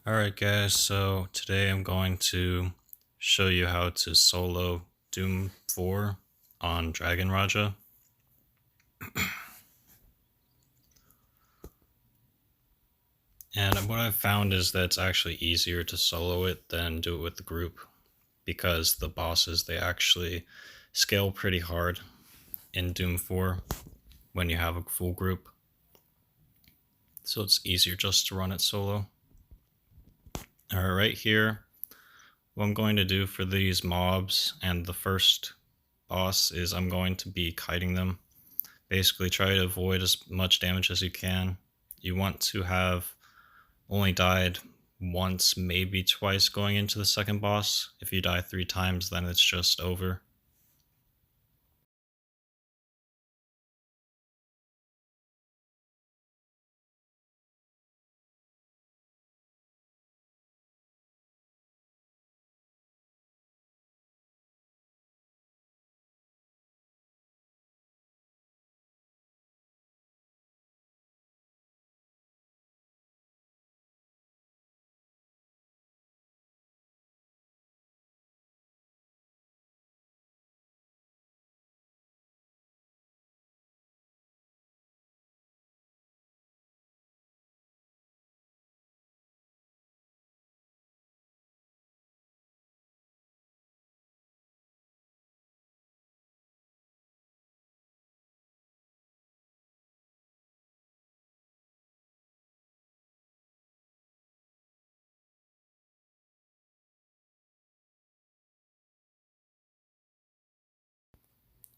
Alright guys, so today I'm going to show you how to solo Doom 4 on Dragon Raja. And what I've found is that it's actually easier to solo it than do it with the group, because the bosses, they actually scale pretty hard in Doom 4 when you have a full group. So it's easier just to run it solo. Alright, right here, what I'm going to do for these mobs and the first boss is I'm going to be kiting them. Basically try to avoid as much damage as you can. You want to have only died once, maybe twice going into the second boss. If you die 3 times, then it's just over.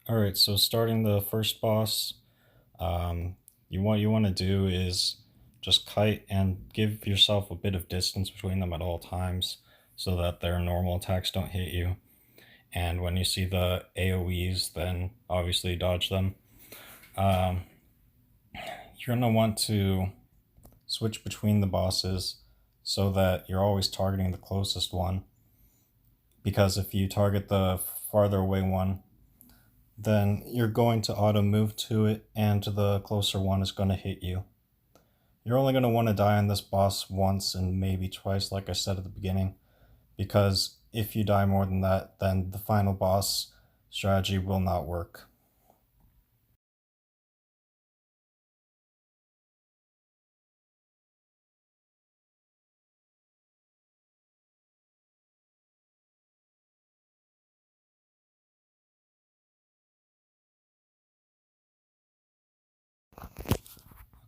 Alright, so starting the first boss, you want to do is just kite and give yourself a bit of distance between them at all times so that their normal attacks don't hit you. And when you see the AoEs, then obviously dodge them. Um, you're going to want to switch between the bosses so that you're always targeting the closest one. Because if you target the farther away one, then you're going to auto move to it and the closer one is going to hit you. You're only going to want to die on this boss once and maybe twice, like I said at the beginning, because if you die more than that, then the final boss strategy will not work.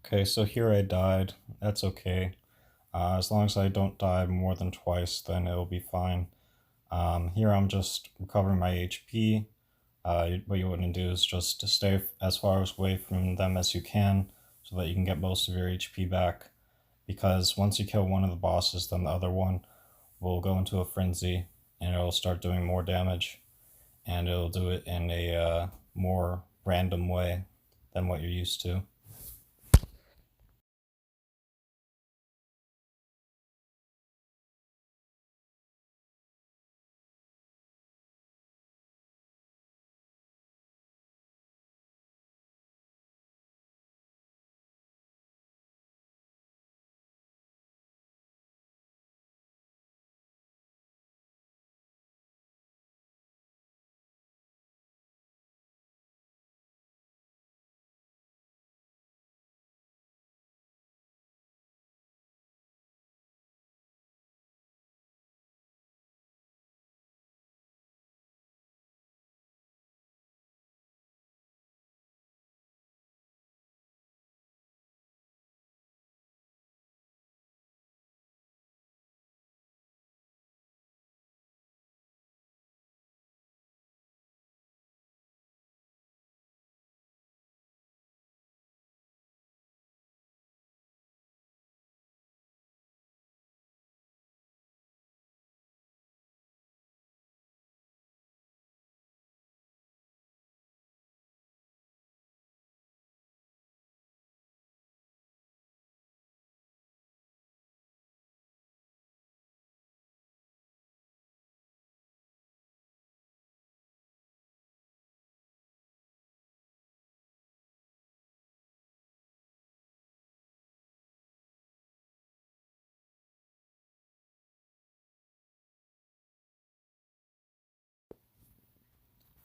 Okay, so here I died. That's okay. As long as I don't die more than twice, then it'll be fine. Here I'm just recovering my HP. What you want to do is just to stay as far away from them as you can so that you can get most of your HP back. Because once you kill one of the bosses, then the other one will go into a frenzy and it'll start doing more damage. And it'll do it in a more random way than what you're used to.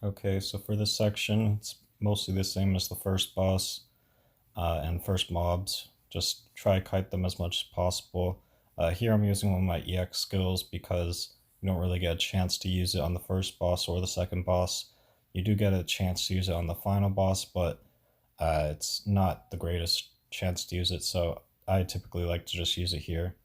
Okay, so for this section, it's mostly the same as the first boss and first mobs. Just try to kite them as much as possible. Here I'm using one of my EX skills because you don't really get a chance to use it on the first boss or the second boss. You do get a chance to use it on the final boss, but it's not the greatest chance to use it, so I typically like to just use it here.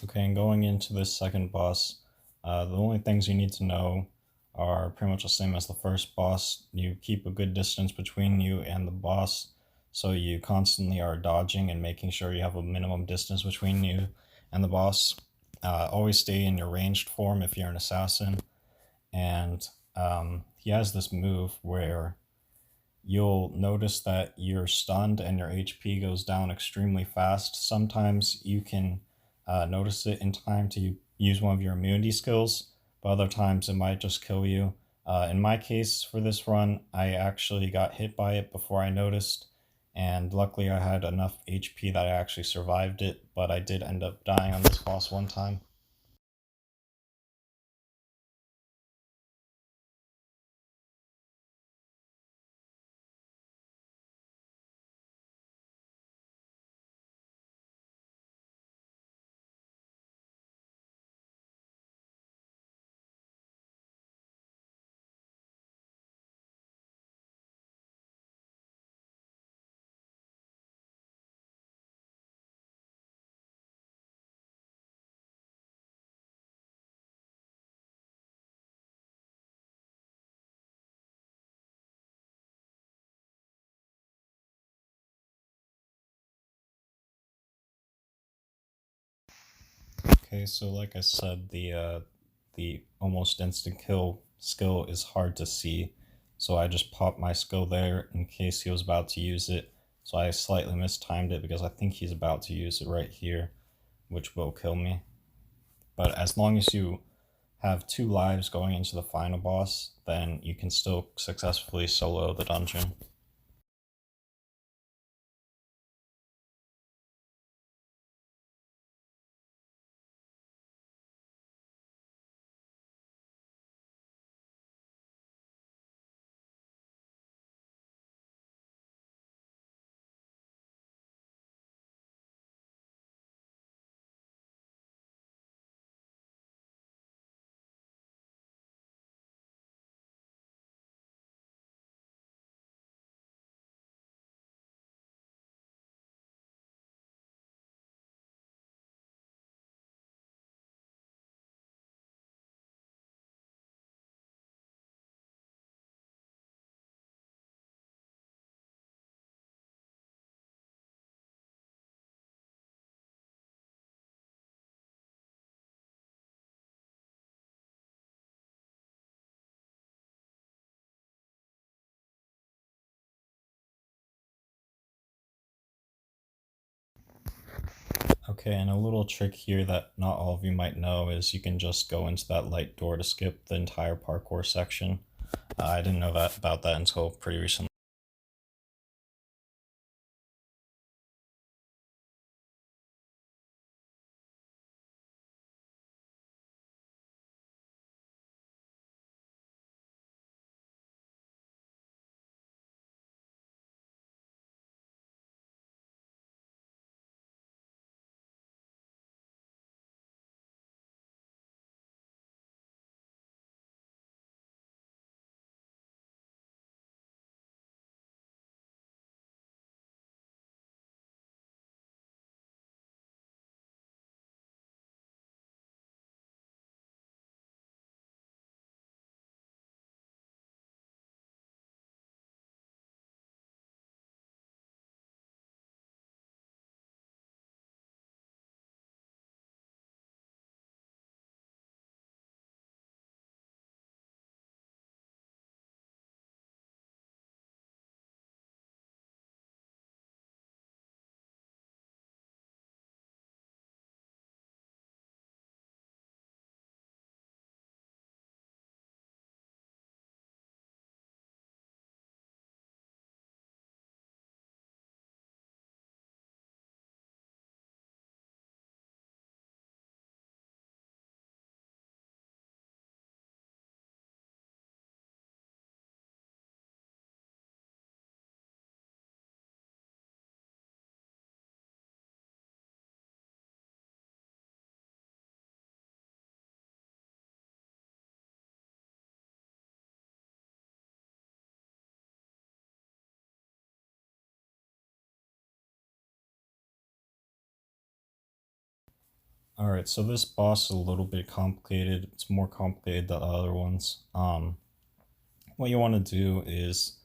Okay, and going into this second boss, the only things you need to know are pretty much the same as the first boss. You keep a good distance between you and the boss, so you constantly are dodging and making sure you have a minimum distance between you and the boss. Always stay in your ranged form if you're an assassin, and he has this move where you'll notice that you're stunned and your HP goes down extremely fast. Sometimes you can notice it in time to use one of your immunity skills, but other times it might just kill you. In my case, for this run, I actually got hit by it before I noticed, and luckily I had enough HP that I actually survived it, but I did end up dying on this boss one time. Okay, so like I said, the almost instant kill skill is hard to see, so I just popped my skill there in case he was about to use it. So I slightly mistimed it because I think he's about to use it right here, which will kill me. But as long as you have 2 lives going into the final boss, then you can still successfully solo the dungeon. Okay, and a little trick here that not all of you might know is you can just go into that light door to skip the entire parkour section. I didn't know that about that until pretty recently. Alright, so this boss is a little bit complicated. It's more complicated than the other ones. What you want to do is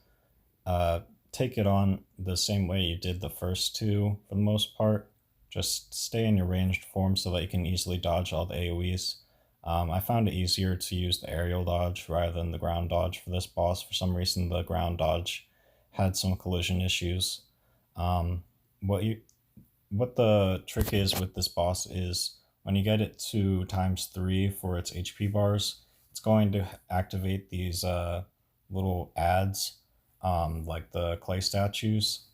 uh, take it on the same way you did the first two for the most part. Just stay in your ranged form so that you can easily dodge all the AoEs. I found it easier to use the aerial dodge rather than the ground dodge for this boss. For some reason, the ground dodge had some collision issues. Um, what you what the trick is with this boss is when you get it to times 3 for its HP bars, it's going to activate these little ads, like the clay statues,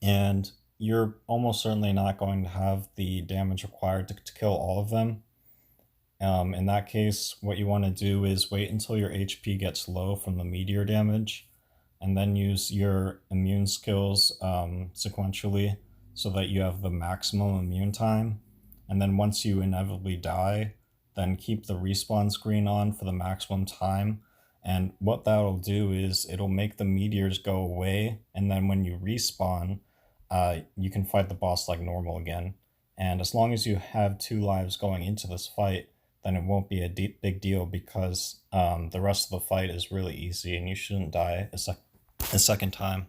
and you're almost certainly not going to have the damage required to kill all of them. In that case, what you want to do is wait until your HP gets low from the meteor damage, and then use your immune skills sequentially so that you have the maximum immune time. And then once you inevitably die, then keep the respawn screen on for the maximum time. And what that'll do is it'll make the meteors go away, and then when you respawn, you can fight the boss like normal again. And as long as you have 2 lives going into this fight, then it won't be a big deal because the rest of the fight is really easy and you shouldn't die a second time.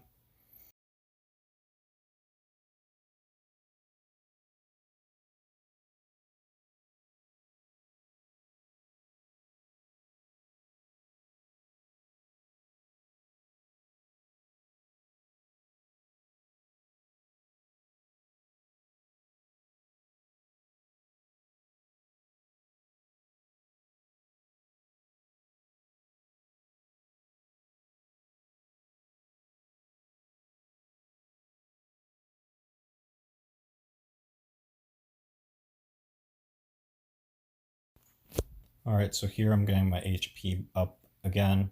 Alright, so here I'm getting my HP up again,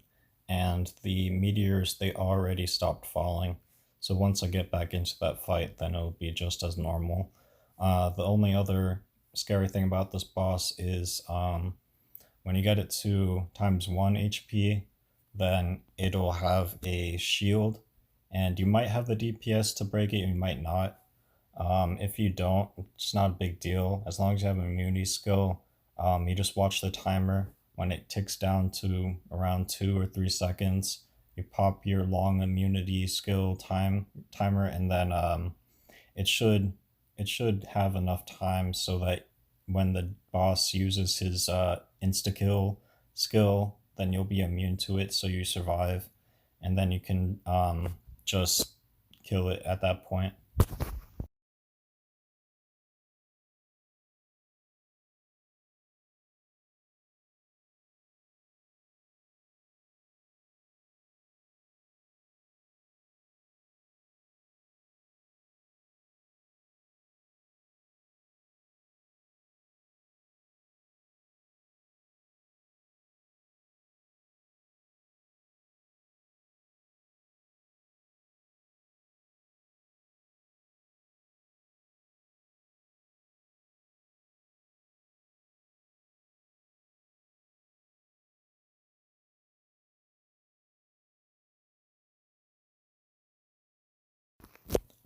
and the meteors, they already stopped falling. So once I get back into that fight, then it'll be just as normal. The only other scary thing about this boss is when you get it to times 1 HP, then it'll have a shield, and you might have the DPS to break it, you might not. If you don't, it's not a big deal. As long as you have an immunity skill, you just watch the timer. When it ticks down to around 2 or 3 seconds, you pop your long immunity skill timer, and then it should it should have enough time so that when the boss uses his insta kill skill, then you'll be immune to it, so you survive, and then you can just kill it at that point.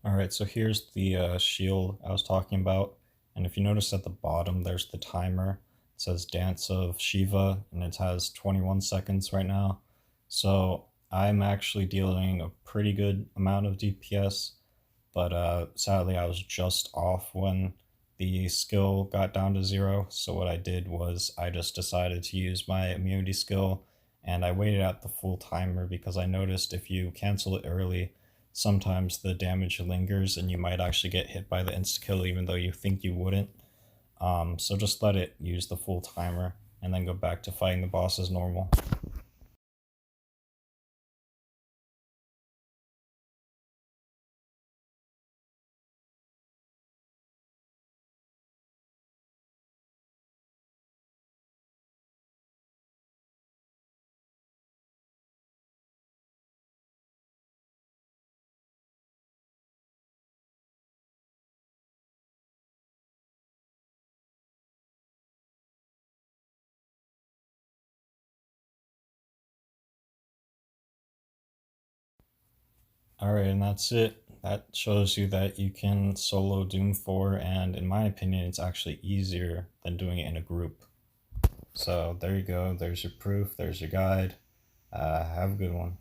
All right, so here's the shield I was talking about. And if you notice at the bottom, there's the timer. It says Dance of Shiva, and it has 21 seconds right now. So I'm actually dealing a pretty good amount of DPS, but sadly I was just off when the skill got down to 0. So what I did was I just decided to use my immunity skill, and I waited out the full timer because I noticed if you cancel it early, sometimes the damage lingers and you might actually get hit by the insta kill even though you think you wouldn't. So just let it use the full timer and then go back to fighting the boss as normal. Alright, and that's it. that shows you that you can solo Doom 4, and in my opinion, it's actually easier than doing it in a group. So there you go, there's your proof, there's your guide. Have a good one.